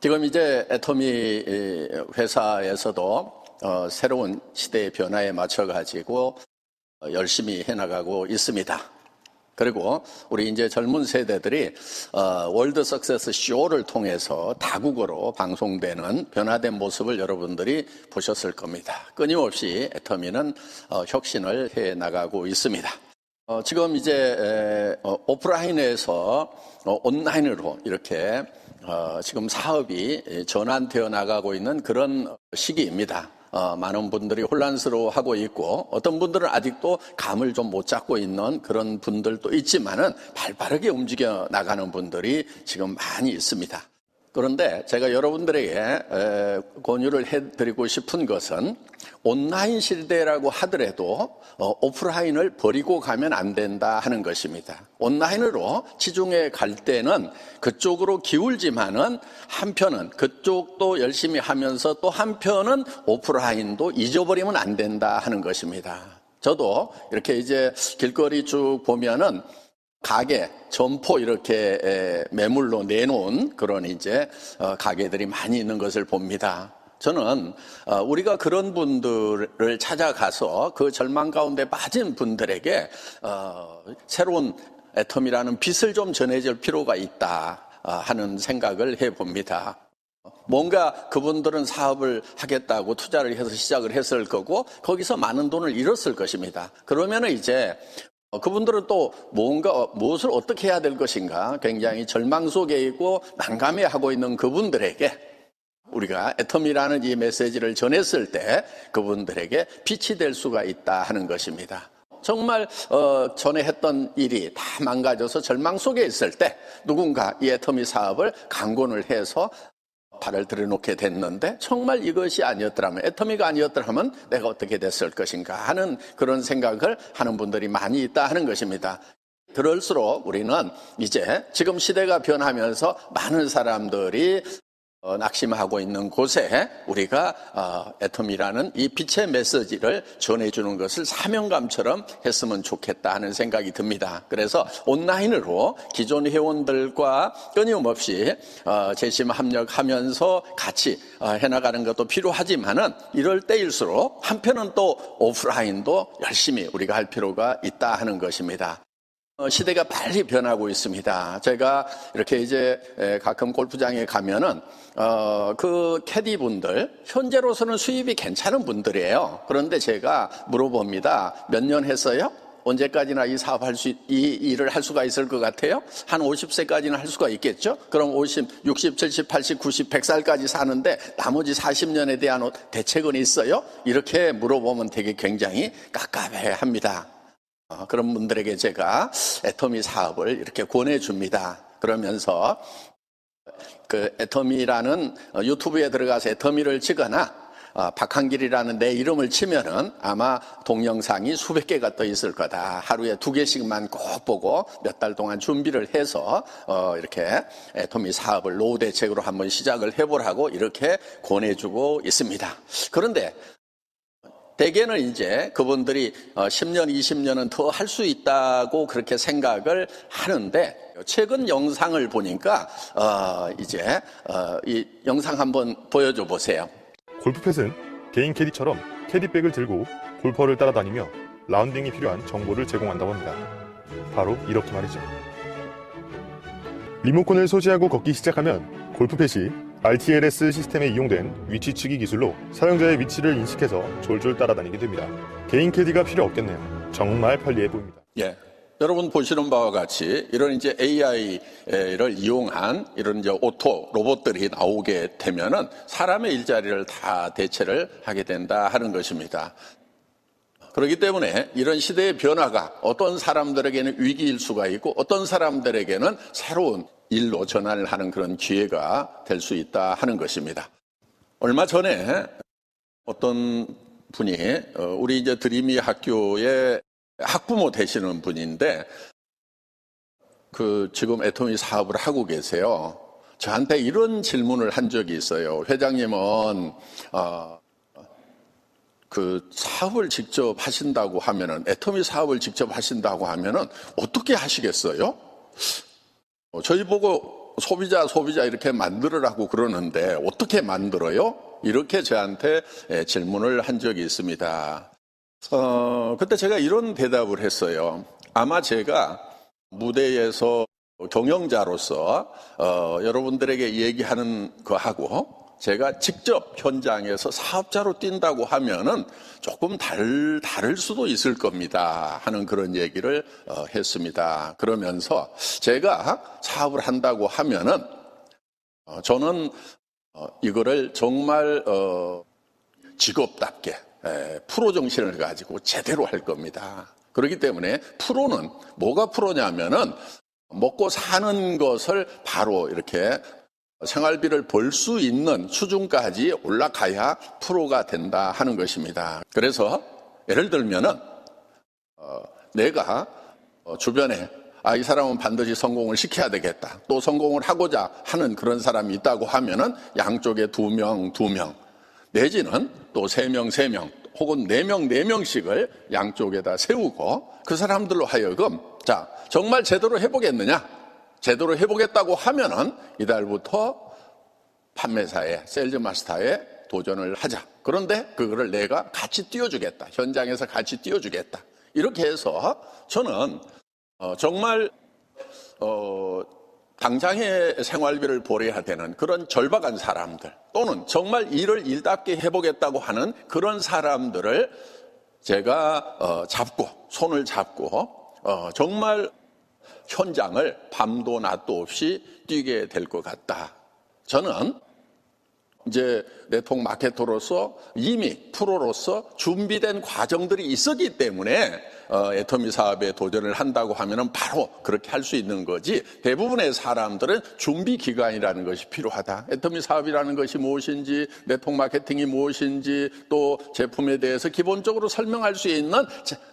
지금 이제 애터미 회사에서도 새로운 시대의 변화에 맞춰가지고 열심히 해나가고 있습니다. 그리고 우리 이제 젊은 세대들이 월드 석세스 쇼를 통해서 다국어로 방송되는 변화된 모습을 여러분들이 보셨을 겁니다. 끊임없이 애터미는 혁신을 해 나가고 있습니다. 지금 이제 오프라인에서 온라인으로 이렇게 지금 사업이 전환되어 나가고 있는 그런 시기입니다. 많은 분들이 혼란스러워하고 있고 어떤 분들은 아직도 감을 좀 못 잡고 있는 그런 분들도 있지만은 발빠르게 움직여 나가는 분들이 지금 많이 있습니다. 그런데 제가 여러분들에게 권유를 해드리고 싶은 것은 온라인 시대라고 하더라도 오프라인을 버리고 가면 안 된다 하는 것입니다. 온라인으로 치중해 갈 때는 그쪽으로 기울지만은 한편은 그쪽도 열심히 하면서 또 한편은 오프라인도 잊어버리면 안 된다 하는 것입니다. 저도 이렇게 이제 길거리 쭉 보면은 가게, 점포 이렇게 매물로 내놓은 그런 이제 가게들이 많이 있는 것을 봅니다. 저는 우리가 그런 분들을 찾아가서 그 절망 가운데 빠진 분들에게 새로운 애터미라는 빛을 좀 전해줄 필요가 있다 하는 생각을 해봅니다. 뭔가 그분들은 사업을 하겠다고 투자를 해서 시작을 했을 거고 거기서 많은 돈을 잃었을 것입니다. 그러면은 이제 그분들은 또 무엇을 어떻게 해야 될 것인가 굉장히 절망 속에 있고 난감해하고 있는 그분들에게 우리가 애터미라는 이 메시지를 전했을 때 그분들에게 빛이 될 수가 있다 하는 것입니다. 정말 전에 했던 일이 다 망가져서 절망 속에 있을 때 누군가 이 애터미 사업을 강권을 해서 발을 들여놓게 됐는데 정말 이것이 아니었더라면 애터미가 아니었더라면 내가 어떻게 됐을 것인가 하는 그런 생각을 하는 분들이 많이 있다 하는 것입니다. 그럴수록 우리는 이제 지금 시대가 변하면서 많은 사람들이 낙심하고 있는 곳에 우리가 애터미라는 이 빛의 메시지를 전해주는 것을 사명감처럼 했으면 좋겠다 하는 생각이 듭니다. 그래서 온라인으로 기존 회원들과 끊임없이 재심 합력하면서 같이 해나가는 것도 필요하지만은 이럴 때일수록 한편은 또 오프라인도 열심히 우리가 할 필요가 있다 하는 것입니다. 시대가 빨리 변하고 있습니다. 제가 이렇게 이제 가끔 골프장에 가면은 그 캐디분들 현재로서는 수입이 괜찮은 분들이에요. 그런데 제가 물어봅니다. 몇 년 했어요? 언제까지나 이 일을 할 수가 있을 것 같아요? 한 50세까지는 할 수가 있겠죠? 그럼 50, 60, 70, 80, 90, 100살까지 사는데 나머지 40년에 대한 대책은 있어요? 이렇게 물어보면 되게 굉장히 깝깝해 합니다. 그런 분들에게 제가 애터미 사업을 이렇게 권해줍니다. 그러면서 그 애터미라는 유튜브에 들어가서 애터미를 치거나 박한길이라는 내 이름을 치면은 아마 동영상이 수백 개가 떠 있을 거다. 하루에 2개씩만 꼭 보고 몇 달 동안 준비를 해서 이렇게 애터미 사업을 노후 대책으로 한번 시작을 해보라고 이렇게 권해주고 있습니다. 그런데 대개는 이제 그분들이 10년, 20년은 더 할 수 있다고 그렇게 생각을 하는데 최근 영상을 보니까 이제 이 영상 한번 보여줘 보세요. 골프펫은 개인 캐디처럼 캐디백을 들고 골퍼를 따라다니며 라운딩이 필요한 정보를 제공한다고 합니다. 바로 이렇게 말이죠. 리모컨을 소지하고 걷기 시작하면 골프펫이 RTLS 시스템에 이용된 위치 측이 기술로 사용자의 위치를 인식해서 졸졸 따라다니게 됩니다. 개인 캐디가 필요 없겠네요. 정말 편리해 보입니다. 예. 여러분 보시는 바와 같이 이런 이제 AI를 이용한 이런 이제 오토 로봇들이 나오게 되면은 사람의 일자리를 다 대체를 하게 된다 하는 것입니다. 그렇기 때문에 이런 시대의 변화가 어떤 사람들에게는 위기일 수가 있고 어떤 사람들에게는 새로운 일로 전환을 하는 그런 기회가 될 수 있다 하는 것입니다. 얼마 전에 어떤 분이 우리 이제 드리미 학교의 학부모 되시는 분인데 지금 애터미 사업을 하고 계세요. 저한테 이런 질문을 한 적이 있어요. 회장님은 그 사업을 직접 하신다고 하면은 애터미 사업을 직접 하신다고 하면은 어떻게 하시겠어요? 저희 보고 소비자 이렇게 만들으라고 그러는데 어떻게 만들어요? 이렇게 저한테 질문을 한 적이 있습니다. 그때 제가 이런 대답을 했어요. 아마 제가 무대에서 경영자로서 여러분들에게 얘기하는 거하고 제가 직접 현장에서 사업자로 뛴다고 하면은 조금 다를 수도 있을 겁니다 하는 그런 얘기를 했습니다. 그러면서 제가 사업을 한다고 하면은 저는 이거를 정말 직업답게 프로 정신을 가지고 제대로 할 겁니다. 그렇기 때문에 프로는 뭐가 프로냐면은 먹고 사는 것을 바로 이렇게 생활비를 벌 수 있는 수준까지 올라가야 프로가 된다 하는 것입니다. 그래서 예를 들면은 내가 주변에 이 사람은 반드시 성공을 시켜야 되겠다. 또 성공을 하고자 하는 그런 사람이 있다고 하면은 양쪽에 2명 내지는 또 3명 혹은 4명씩을 양쪽에다 세우고 그 사람들로 하여금 자, 정말 제대로 해보겠느냐? 제대로 해보겠다고 하면은 이달부터 판매사에, 세일즈 마스터에 도전을 하자. 그런데 그거를 내가 같이 띄워주겠다. 현장에서 같이 띄워주겠다. 이렇게 해서 저는 정말 당장의 생활비를 벌여야 되는 그런 절박한 사람들 또는 정말 일을 일답게 해보겠다고 하는 그런 사람들을 제가 손을 잡고 정말 현장을 밤도 낮도 없이 뛰게 될 것 같다. 저는 이제 네트워크 마케터로서 이미 프로로서 준비된 과정들이 있었기 때문에 애터미 사업에 도전을 한다고 하면은 바로 그렇게 할 수 있는 거지. 대부분의 사람들은 준비 기간이라는 것이 필요하다. 애터미 사업이라는 것이 무엇인지, 네트워크 마케팅이 무엇인지, 또 제품에 대해서 기본적으로 설명할 수 있는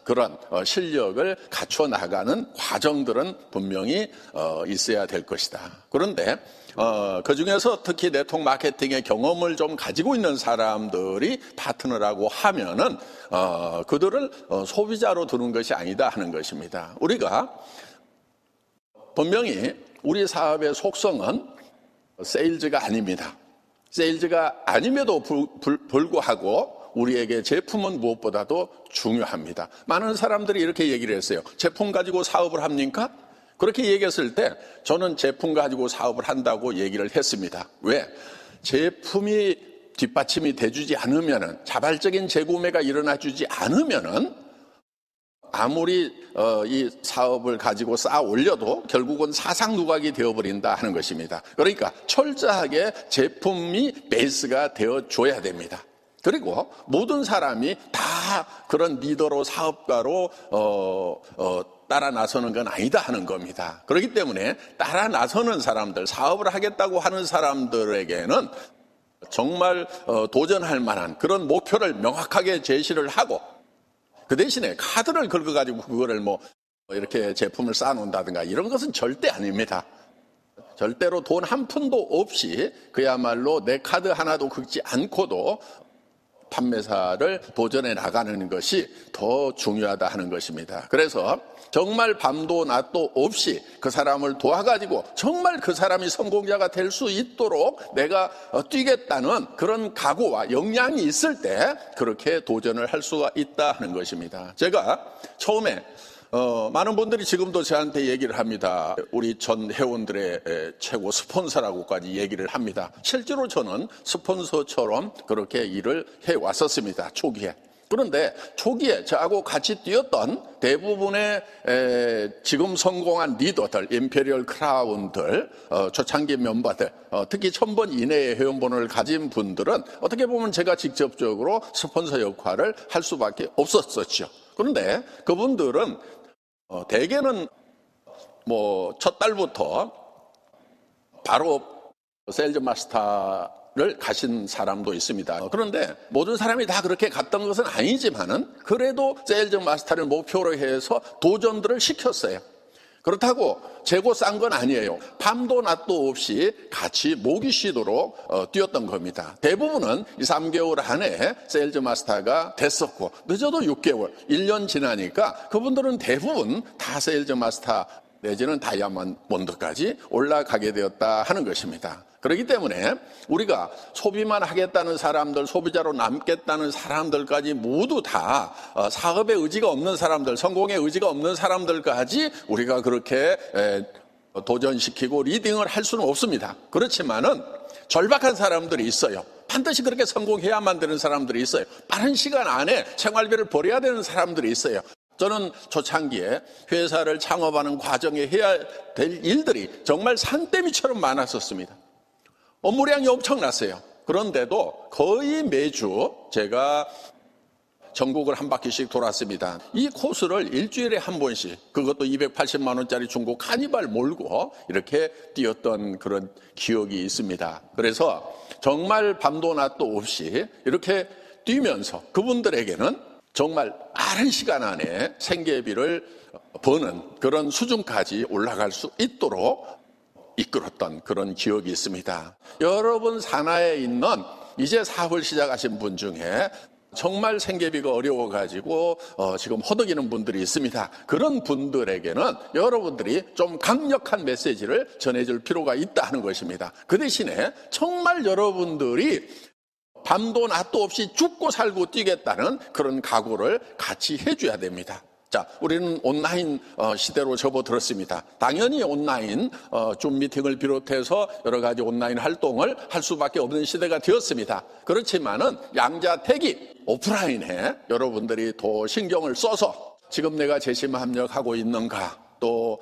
그런 실력을 갖춰 나가는 과정들은 분명히 있어야 될 것이다. 그런데 그 중에서 특히 네트워크 마케팅의 경험을 좀 가지고 있는 사람들이 파트너라고 하면은 그들을 소비자로 두는 것이 아니다 하는 것입니다. 우리가 분명히 우리 사업의 속성은 세일즈가 아닙니다. 세일즈가 아님에도 불구하고 우리에게 제품은 무엇보다도 중요합니다. 많은 사람들이 이렇게 얘기를 했어요. 제품 가지고 사업을 합니까? 그렇게 얘기했을 때 저는 제품 가지고 사업을 한다고 얘기를 했습니다. 왜? 제품이 뒷받침이 돼주지 않으면은 자발적인 재구매가 일어나주지 않으면은 아무리 이 사업을 가지고 쌓아 올려도 결국은 사상 누각이 되어버린다 하는 것입니다. 그러니까 철저하게 제품이 베이스가 되어줘야 됩니다. 그리고 모든 사람이 다 그런 리더로 사업가로 따라 나서는 건 아니다 하는 겁니다. 그렇기 때문에 따라 나서는 사람들, 사업을 하겠다고 하는 사람들에게는 정말 도전할 만한 그런 목표를 명확하게 제시를 하고 그 대신에 카드를 긁어가지고 그거를 이렇게 제품을 쌓아놓는다든가 이런 것은 절대 아닙니다. 절대로 돈 한 푼도 없이 그야말로 내 카드 하나도 긁지 않고도 판매사를 도전해 나가는 것이 더 중요하다 하는 것입니다. 그래서 정말 밤도 낮도 없이 그 사람을 도와가지고 정말 그 사람이 성공자가 될 수 있도록 내가 뛰겠다는 그런 각오와 역량이 있을 때 그렇게 도전을 할 수가 있다 하는 것입니다. 제가 처음에 많은 분들이 지금도 저한테 얘기를 합니다. 우리 전 회원들의 최고 스폰서라고까지 얘기를 합니다. 실제로 저는 스폰서처럼 그렇게 일을 해왔었습니다. 초기에. 그런데 초기에 저하고 같이 뛰었던 대부분의 지금 성공한 리더들, 임페리얼 크라운들, 초창기 멤버들, 특히 1000번 이내의 회원번호를 가진 분들은 어떻게 보면 제가 직접적으로 스폰서 역할을 할 수밖에 없었었죠. 그런데 그분들은 대개는 첫 달부터 바로 세일즈 마스터를 가신 사람도 있습니다. 그런데 모든 사람이 다 그렇게 갔던 것은 아니지만은 그래도 세일즈 마스터를 목표로 해서 도전들을 시켰어요. 그렇다고 재고 싼 건 아니에요. 밤도 낮도 없이 같이 목이 쉬도록 뛰었던 겁니다. 대부분은 2, 3개월 안에 세일즈 마스터가 됐었고 늦어도 6개월, 1년 지나니까 그분들은 대부분 다 세일즈 마스터 내지는 다이아몬드까지 올라가게 되었다 하는 것입니다. 그렇기 때문에 우리가 소비만 하겠다는 사람들, 소비자로 남겠다는 사람들까지 모두 다 사업의 의지가 없는 사람들, 성공의 의지가 없는 사람들까지 우리가 그렇게 도전시키고 리딩을 할 수는 없습니다. 그렇지만은 절박한 사람들이 있어요. 반드시 그렇게 성공해야만 되는 사람들이 있어요. 빠른 시간 안에 생활비를 벌여야 되는 사람들이 있어요. 저는 초창기에 회사를 창업하는 과정에 해야 될 일들이 정말 산더미처럼 많았었습니다. 업무량이 엄청났어요. 그런데도 거의 매주 제가 전국을 한 바퀴씩 돌았습니다. 이 코스를 일주일에 한 번씩, 그것도 280만 원짜리 중고 카니발 몰고 이렇게 뛰었던 그런 기억이 있습니다. 그래서 정말 밤도 낮도 없이 이렇게 뛰면서 그분들에게는 정말 빠른 시간 안에 생계비를 버는 그런 수준까지 올라갈 수 있도록 이끌었던 그런 기억이 있습니다. 여러분 산하에 있는 이제 사업을 시작하신 분 중에 정말 생계비가 어려워가지고 지금 허덕이는 분들이 있습니다. 그런 분들에게는 여러분들이 좀 강력한 메시지를 전해줄 필요가 있다 하는 것입니다. 그 대신에 정말 여러분들이 밤도 낮도 없이 죽고 살고 뛰겠다는 그런 각오를 같이 해줘야 됩니다. 자, 우리는 온라인 시대로 접어들었습니다. 당연히 온라인 줌 미팅을 비롯해서 여러 가지 온라인 활동을 할 수밖에 없는 시대가 되었습니다. 그렇지만은 양자택이 오프라인에 여러분들이 더 신경을 써서 지금 내가 재심 합력하고 있는가, 또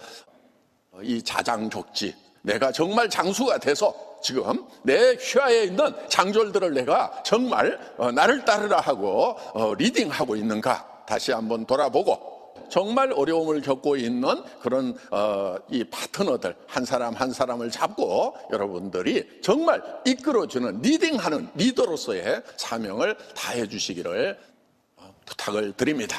이 자장족지, 내가 정말 장수가 돼서 지금 내 휘하에 있는 장졸들을 내가 정말 나를 따르라 하고 리딩하고 있는가 다시 한번 돌아보고, 정말 어려움을 겪고 있는 그런 이 파트너들 한 사람 한 사람을 잡고 여러분들이 정말 이끌어주는 리딩하는 리더로서의 사명을 다해 주시기를 부탁을 드립니다.